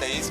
23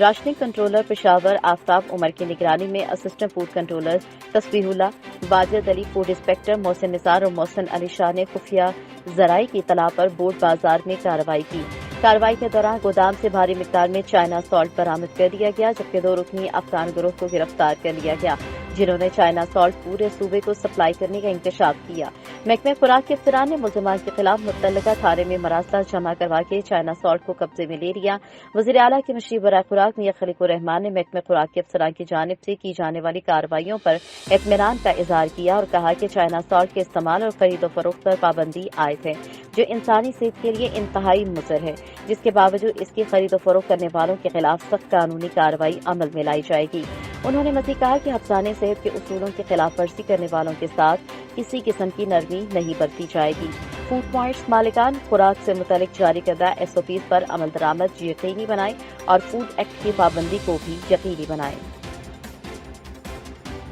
rationing controller Peshawar آفتاب عمر کی نگرانی میں اسسٹنٹ فوڈ کنٹرولر تسبیح اللہ، واجد علی، فوڈ انسپیکٹر محسن نثار اور محسن علی شاہ نے خفیہ ذرائع کی اطلاع پر بورڈ بازار میں کارروائی کی۔ کارروائی کے دوران گودام سے بھاری مقدار میں چائنا سالٹ برآمد کر دیا گیا، جبکہ 2 رکنی افغان گروہ کو گرفتار کر لیا گیا، جنہوں نے چائنا سالٹ پورے صوبے کو سپلائی کرنے کا انکشاف کیا۔ محکمہ خوراک کے افسران نے ملزمان کے خلاف متعلقہ تھانے میں مراسلہ جمع کروا کے چائنا سالٹ کو قبضے میں لے لیا۔ وزیر اعلیٰ کے مشیر برائے خوراک میاں خلیق الرحمان نے محکمہ خوراک کے افسران کی جانب سے کی جانے والی کارروائیوں پر اطمینان کا اظہار کیا اور کہا کہ چائنا سالٹ کے استعمال اور خرید و فروخت پر پابندی عائد ہے، جو انسانی صحت کے لیے انتہائی مضر ہے، جس کے باوجود اس کی خرید و فروخت کرنے والوں کے خلاف سخت قانونی کارروائی عمل میں لائی جائے گی۔ انہوں نے مزید کہا کہ حفظانِ صحت کے اصولوں کی خلاف ورزی کرنے والوں کے ساتھ کسی قسم کی نرمی نہیں برتی جائے گی۔ فوڈ پوائنٹس مالکان خوراک سے متعلق جاری کردہ SOPs پر عمل درآمد یقینی بنائیں اور فوڈ ایکٹ کی پابندی کو بھی یقینی بنائیں۔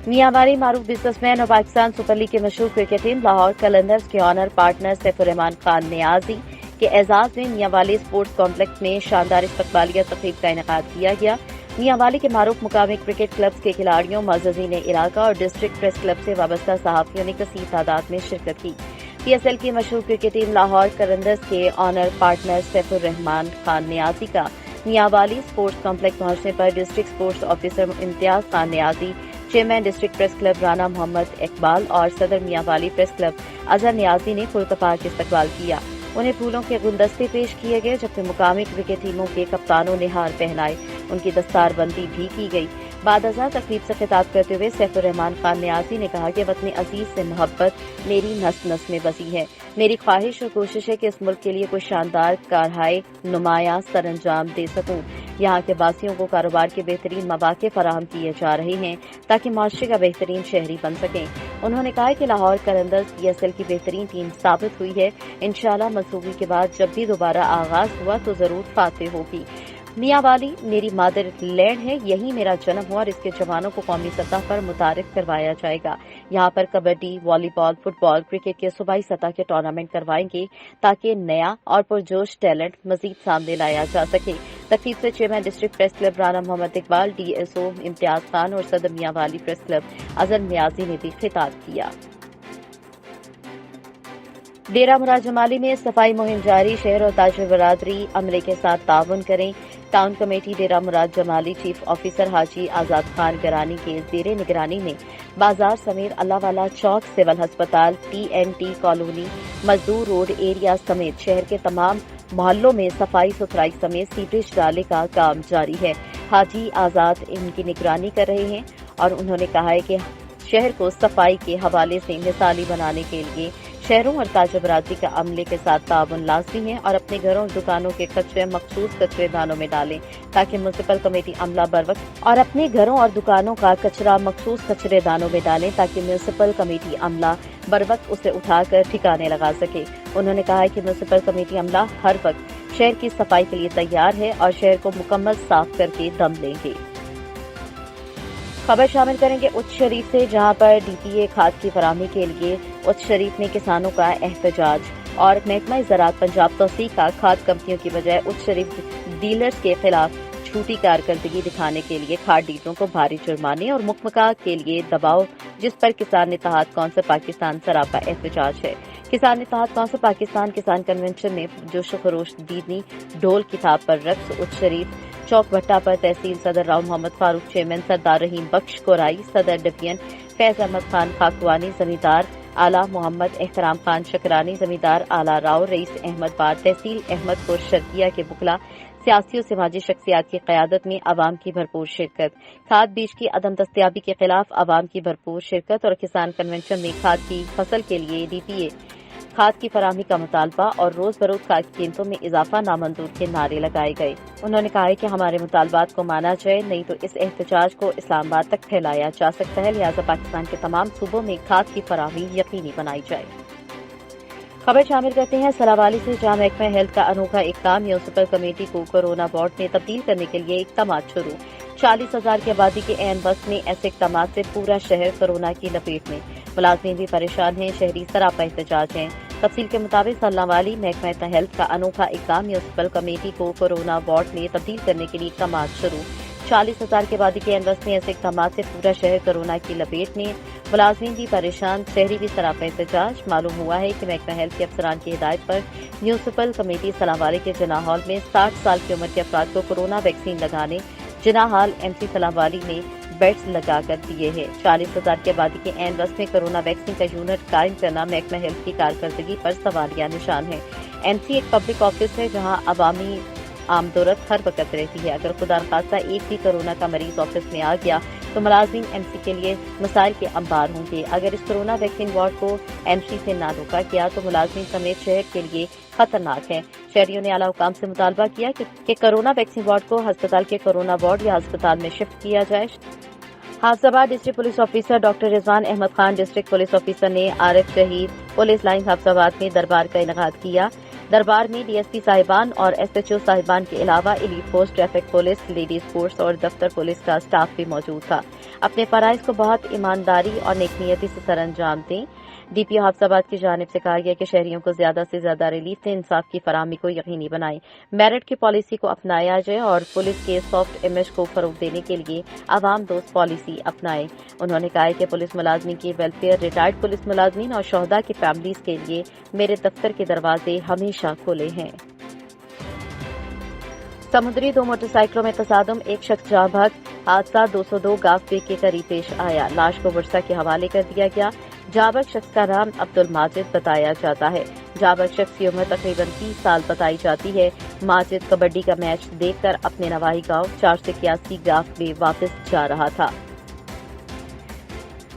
میاں والی معروف بزنس مین اور پاکستان سپر لیگ کے مشہور کرکٹ ٹیم لاہور قلندرز کے آنر پارٹنر سیف الرحمان خان نیازی کے اعزاز میں میاں والی اسپورٹس کمپلیکس میں شاندار استقبالیہ تقریب کا انعقاد کیا گیا۔ میاں والی کے معروف مقامی کرکٹ کلبز کے کھلاڑیوں، معززین علاقہ اور ڈسٹرکٹ پریس کلب سے وابستہ صحافیوں نے کثیر تعداد میں شرکت کی۔ PSL کی مشہور کرکٹ ٹیم لاہور قلندرز کے آنر پارٹنر سیف الرحمان خان نیازی کا میاں والی اسپورٹس کمپلیکس پہنچنے پر district sports officer Imtiaz Khan Niazi, chairman district press club Rana Muhammad Iqbal اور صدر میاں والی پریس کلب اظہر نیازی نے پرتپاک استقبال کیا۔ انہیں پھولوں کے گلدستے پیش کیے گئے، جبکہ مقامی کرکٹ ٹیموں کے کپتانوں نے ہار پہنائے، ان کی دستار بندی بھی کی گئی۔ بعد ازاں تقریب سے خطاب کرتے ہوئے سیف الرحمان خان نیازی نے کہا کہ وطن عزیز سے محبت میری نس نس میں بسی ہے۔ میری خواہش اور کوشش ہے کہ اس ملک کے لیے کوئی شاندار کارہائے نمایاں سر انجام دے سکوں۔ یہاں کے واسیوں کو کاروبار کے بہترین مواقع فراہم کیے جا رہے ہیں تاکہ معاشرے کا بہترین شہری بن سکیں۔ انہوں نے کہا کہ لاہور قلندرز PSL کی بہترین ٹیم ثابت ہوئی ہے۔ انشاءاللہ منصوبے کے بعد جب بھی دوبارہ آغاز ہوا تو ضرور فاتح ہوگی۔ میاں والی میری مادر لینڈ ہے، یہی میرا جنم ہوا اور اس کے جوانوں کو قومی سطح پر متعارف کروایا جائے گا۔ یہاں پر کبڈی، والی بال، فٹ بال، کرکٹ کے صوبائی سطح کے ٹورنامنٹ کروائیں گے تاکہ نیا اور پرجوش ٹیلنٹ مزید سامنے لایا جا سکے۔ تقریب سے chairman district press club Rana Muhammad Iqbal, DSO Imtiaz Khan اور صدر میاں والی پریس کلب اظہر نیازی نے بھی خطاب کیا۔ ڈیرہ مراد جمالی میں صفائی مہم جاری، شہر اور تاجر برادری عملے کے ساتھ تعاون کریں۔ ٹاؤن کمیٹی ڈیرہ مراد جمالی چیف آفیسر حاجی آزاد خان گرانی کے زیر نگرانی میں بازار سمیت اللہ والا چوک، سول ہسپتال، TNT کالونی، مزدور روڈ ایریا سمیت شہر کے تمام محلوں میں صفائی ستھرائی سمیت سیوریج ڈالے کا کام جاری ہے۔ حاجی آزاد ان کی نگرانی کر رہے ہیں اور انہوں نے کہا ہے کہ شہر کو صفائی کے حوالے سے مثالی بنانے کے لیے شہروں اور تاجر برادری کا عملے کے ساتھ تعاون لازمی ہے اور اپنے گھروں اور دکانوں کے کچرے مخصوص کچرے دانوں میں ڈالیں تاکہ میونسپل کمیٹی عملہ بروقت اور اپنے گھروں اور دکانوں کا کچرا مخصوص کچرے دانوں میں ڈالیں تاکہ میونسپل کمیٹی عملہ بروقت اسے اٹھا کر ٹھکانے لگا سکے۔ انہوں نے کہا کہ میونسپل کمیٹی عملہ ہر وقت شہر کی صفائی کے لیے تیار ہے اور شہر کو مکمل صاف کر کے دم لیں گے۔ خبر شامل کریں گے اچ شریف سے، جہاں پر DPA کھاد کی فراہمی کے لیے اچ شریف میں کسانوں کا احتجاج اور محکمہ زراعت پنجاب توثیق کا کھاد کمپنیوں کی بجائے اچ شریف ڈیلرز کے خلاف جھوٹی کارکردگی دکھانے کے لیے کھاد ڈیلروں کو بھاری جرمانے اور مکمکا کے لیے دباؤ، جس پر کسان اتحاد کونسل پاکستان سراپا احتجاج ہے۔ کسان اتحاد کونسل پاکستان کسان کنونشن میں جوش و خروش دیدنی، ڈھول کتاب پر رقص، اچ شریف چوک بھٹا پر تحصیل صدر راؤ محمد فاروق، چیئرمین سردار رحیم بخش کورائی، صدر ڈویژن فیض احمد خان خاکوانی، زمیندار اعلیٰ محمد احترام خان شکرانی، زمیندار اعلیٰ راؤ، رئیس احمد بار، تحصیل احمد پور شرقیہ کے بکلا، سیاسی و سماجی شخصیات کی قیادت میں عوام کی بھرپور شرکت، کھاد بیج کی عدم دستیابی کے خلاف عوام کی بھرپور شرکت اور کسان کنونشن میں کھاد کی فصل کے لیے DPA کھاد کی فراہمی کا مطالبہ اور روز بروز کھاد کی قیمتوں میں اضافہ نامنظور کے نعرے لگائے گئے۔ انہوں نے کہا ہے کہ ہمارے مطالبات کو مانا جائے، نہیں تو اس احتجاج کو اسلام آباد تک پھیلایا جا سکتا ہے، لہٰذا پاکستان کے تمام صوبوں میں کھاد کی فراہمی یقینی بنائی جائے۔ خبر شامل کرتے ہیں سلاوالی سے، جہاں محکمہ ہیلتھ کا انوکھا اقدام، میونسپل کمیٹی کو کورونا وارڈ میں تبدیل کرنے کے لیے اقدامات شروع۔ 40,000 کی آبادی کے عین وسط میں ایسے اقدامات سے پورا شہر کورونا کی لپیٹ میں، ملازمین بھی پریشان ہیں، شہری سراپا احتجاج ہیں۔ تفصیل کے مطابق سالانہ والی محکمہ ہیلتھ کا انوکھا اقدام میونسپل کمیٹی کو کورونا وارڈ میں تبدیل کرنے کے لیے اقدامات شروع 40,000 کی آبادی کے انوس میں ایسے اقدامات سے پورا شہر کورونا کی لپیٹ میں، ملازمین بھی پریشان، شہری بھی سراپا احتجاج۔ معلوم ہوا ہے کہ محکمہ ہیلتھ کے افسران کی ہدایت پر میونسپل کمیٹی سلام والے کے جناح ہال میں 60 سال کی عمر کے افراد کو کورونا ویکسین لگانے جناح ہال ایم سی سلام والی میں بیڈز لگا کر دیے ہیں۔ 40,000 کی آبادی کے عین وسط میں کورونا ویکسین کا یونٹ قائم کرنا محکمہ ہیلتھ کی کارکردگی پر سوالیہ نشان ہے۔ ایم سی ایک پبلک آفس ہے جہاں عوامی آمدورت ہر وقت رہتی ہے۔ اگر خدا نخواستہ ایک بھی کورونا کا مریض آفس میں آ گیا تو ملازمین ایم سی کے لیے مسائل کے انبار ہوں گے۔ اگر اس کورونا ویکسین وارڈ کو ایم سی سے نہ روکا گیا تو ملازمین سمیت شہر کے لیے خطرناک ہے۔ شہریوں نے اعلیٰ حکام سے مطالبہ کیا کہ کورونا ویکسین وارڈ کو ہسپتال کے کورونا وارڈ یا ہسپتال میں شفٹ کیا جائے۔ Hafizabad district police officer doctor Rizwan Ahmad Khan district police officer نے عارف شہید پولیس لائن حافظ آباد میں دربار کا انعقاد کیا۔ دربار میں ڈی ایس پی صاحبان اور ایس ایچ او صاحبان کے علاوہ elite force, traffic police, ladies force اور دفتر پولیس کا سٹاف بھی موجود تھا۔ اپنے فرائض کو بہت ایمانداری اور نیک نیتی سے سر انجام دیں۔ ڈی پی او حافظ آباد کی جانب سے کہا گیا کہ شہریوں کو زیادہ سے زیادہ ریلیف سے انصاف کی فراہمی کو یقینی بنائیں، میرٹ کی پالیسی کو اپنایا جائے اور پولیس کے سافٹ امیج کو فروغ دینے کے لیے عوام دوست پالیسی اپنائیں۔ انہوں نے کہا کہ پولیس ملازمین کی ویلفیئر، ریٹائرڈ پولیس ملازمین اور شہداء کی فیملیز کے لیے میرے دفتر کے دروازے ہمیشہ کھلے ہیں۔ سمندری 2 موٹر سائیکلوں میں تصادم، ایک شخص جاں بحق، حادثہ 202 گاف بے کے قریب پیش آیا۔ لاش کو ورثہ کے حوالے کر دیا گیا۔ جاں بحق شخص کا نام عبد الماجد بتایا جاتا ہے۔ جاں بحق شخص کی عمر تقریباً 30 سال بتائی جاتی ہے۔ ماجد کبڈی کا میچ دیکھ کر اپنے نواحی گاؤں 481 گاف بے واپس جا رہا تھا۔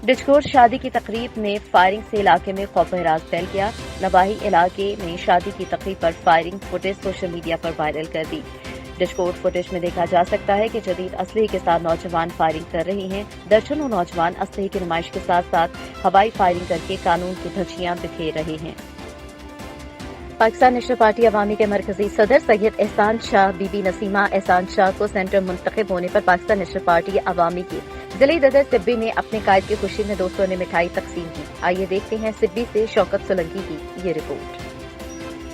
ڈچکور شادی کی تقریب میں فائرنگ سے علاقے میں خوف و ہراس پھیل گیا۔ نواحی علاقے میں شادی کی تقریب پر فائرنگ فوٹیج سوشل میڈیا پر وائرل کر دی۔ ڈشکورٹ فوٹیج میں دیکھا جا سکتا ہے کہ جدید اسلحے کے ساتھ نوجوان فائرنگ کر رہے ہیں۔ درجنوں نوجوان اسلحے کی نمائش کے ساتھ ساتھ ہوائی فائرنگ کر کے قانون کی دھجیاں بکھیر رہے ہیں۔ پاکستان نیشنل پارٹی عوامی کے مرکزی صدر سید احسان شاہ بی بی نسیمہ احسان شاہ کو سینٹر منتخب ہونے پر پاکستان نیشنل پارٹی عوامی کی ضلعی صدر سبی نے اپنے قائد کی خوشی میں دوستوں نے مٹھائی تقسیم کی۔ آئیے دیکھتے ہیں سبی سے شوکت سولنگی کی یہ رپورٹ۔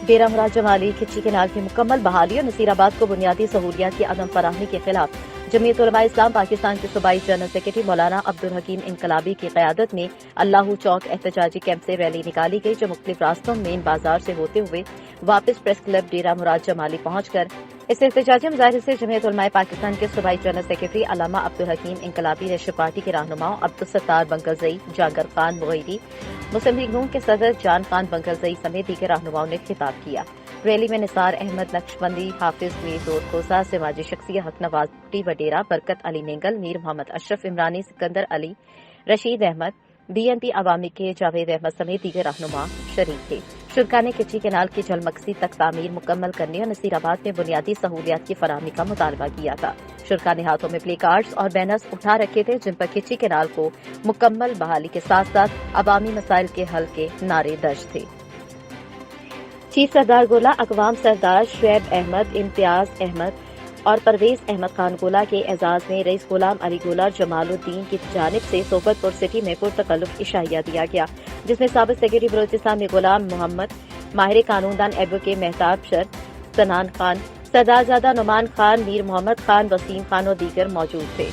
ڈیرہ مراد جمالی کھچی کینال کی مکمل بحالی اور نصیر آباد کو بنیادی سہولیات کی عدم فراہمی کے خلاف جمعیت علماء اسلام پاکستان کے صوبائی جنرل سیکرٹری مولانا عبدالحکیم انقلابی کی قیادت میں اللہ چوک احتجاجی کیمپ سے ریلی نکالی گئی، جو مختلف راستوں مین بازار سے ہوتے ہوئے واپس پریس کلب ڈیرہ مراد جمالی پہنچ کر اس احتجاجی مظاہرے سے جمعیت علماء پاکستان کے صوبائی جنرل سیکرٹری علامہ عبدالحکیم انقلابی نیشنل پارٹی کے رہنماؤں عبدالستار بنگلزئی، جاگر خان مغیری، مسلم لیگ نون کے صدر جان خان بنگلزئی سمیت دیگر رہنماؤں نے خطاب کیا۔ ریلی میں نثار احمد نقشبندی، حافظ میر دودکوسا، سماجی شخصیت حق نواز Bhatti Wadera, Barkat Ali Nangal, Mir Muhammad Ashraf Umrani, Sikandar Ali, Rasheed Ahmad, B N P Awami کے جاوید احمد سمیت دیگر رہنما شریک تھے۔ شرکا نے کچی کینال کی جلمکسی تک تعمیر مکمل کرنے اور نصیر آباد میں بنیادی سہولیات کی فراہمی کا مطالبہ کیا تھا۔ شرکا نے ہاتھوں میں پلے کارڈز اور بینرز اٹھا رکھے تھے جن پر کچی کینال کو مکمل بحالی کے ساتھ ساتھ عوامی مسائل کے حل کے نعرے درج تھے۔ چیف سردار گولا اقوام سردار شعیب احمد، امتیاز احمد اور پرویز احمد خان گولا کے اعزاز میں رئیس غلام علی گولا جمال الدین کی جانب سے صحبت پور سٹی میں پرتکلف عشائیہ دیا گیا، جس میں سابق سیکرٹری بلوچستان میں غلام محمد، ماہر قانون دان ایڈوکیٹ مہتاب شر، سنان خان، سردارزادہ نعمان خان، میر محمد خان، وسیم خان اور دیگر موجود تھے۔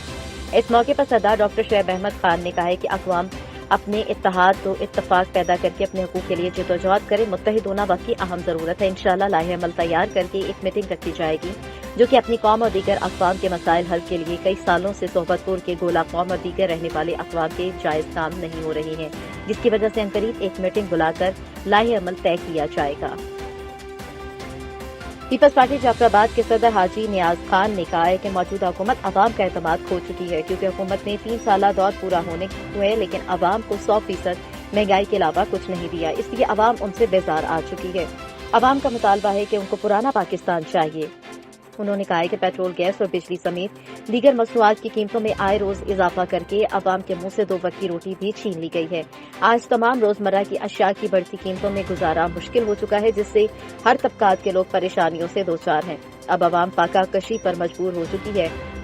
اس موقع پر سردار ڈاکٹر شعیب احمد خان نے کہا کہ اقوام اپنے اتحاد و اتفاق پیدا کر کے اپنے حقوق کے لیے جدوجہد کرے، متحد ہونا وقت کی اہم ضرورت ہے۔ انشاءاللہ لائحہ عمل تیار کر کے ایک میٹنگ رکھی جائے گی جو کہ اپنی قوم اور دیگر اقوام کے مسائل حل کے لیے کئی سالوں سے صحبت پور کے گولا قوم اور دیگر رہنے والے اقوام کے جائز کام نہیں ہو رہے ہیں، جس کی وجہ سے عنقریب ایک میٹنگ بلا کر لائحہ عمل طے کیا جائے گا۔ پیپلز پارٹی جعفر آباد کے صدر حاجی نیاز خان نے کہا ہے کہ موجودہ حکومت عوام کا اعتماد کھو چکی ہے، کیونکہ حکومت نے 3 سالہ دور پورا ہونے ہوئے لیکن عوام کو 100% مہنگائی کے علاوہ کچھ نہیں دیا، اس لیے عوام ان سے بیزار آ چکی ہے۔ عوام کا مطالبہ ہے کہ ان کو پرانا پاکستان چاہیے۔ انہوں نے کہا کہ پیٹرول، گیس اور بجلی سمیت دیگر مصنوعات کی قیمتوں میں آئے روز اضافہ کر کے عوام کے منہ سے 2 وقت کی روٹی بھی چھین لی گئی ہے۔ آج تمام روزمرہ کی اشیاء کی بڑھتی قیمتوں میں گزارا مشکل ہو چکا ہے، جس سے ہر طبقات کے لوگ پریشانیوں سے دوچار ہیں۔ اب عوام فاقہ کشی پر مجبور ہو چکی ہے۔